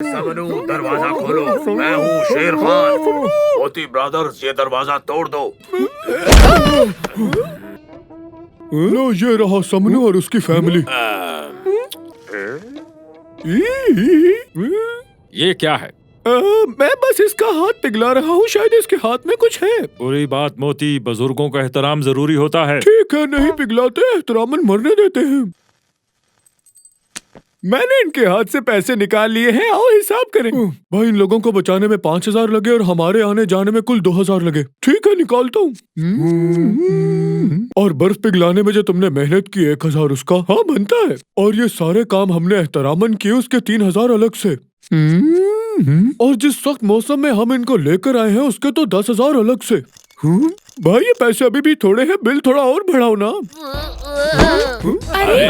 समनू, दरवाजा खोलो। मैं हूँ शेर खान। मोती ब्रदर्स, ये दरवाजा तोड़ दो। लो, ये रहा समनू और उसकी फैमिली। ये क्या है? मैं बस इसका हाथ पिघला रहा हूँ, शायद इसके हाथ में कुछ है। बुरी बात मोती, बुजुर्गों का एहतराम जरूरी होता है। ठीक है, नहीं पिघलाते, एहतरामन मरने देते हैं। मैंने इनके हाथ से पैसे निकाल लिए हैं, आओ हिसाब करें। भाई, इन लोगों को बचाने में 5,000 लगे और हमारे आने जाने में कुल 2,000 लगे। ठीक है, निकालता हूँ। और बर्फ पिघलाने में जो तुमने मेहनत की 1,000 उसका, हाँ बनता है। और ये सारे काम हमने एहतरामन किए, उसके 3,000 अलग से। और जिस सख्त मौसम में हम इनको लेकर आए हैं उसके तो 10,000 अलग से। भाई, ये पैसे अभी भी थोड़े हैं, बिल थोड़ा और बढ़ाओ ना। अरे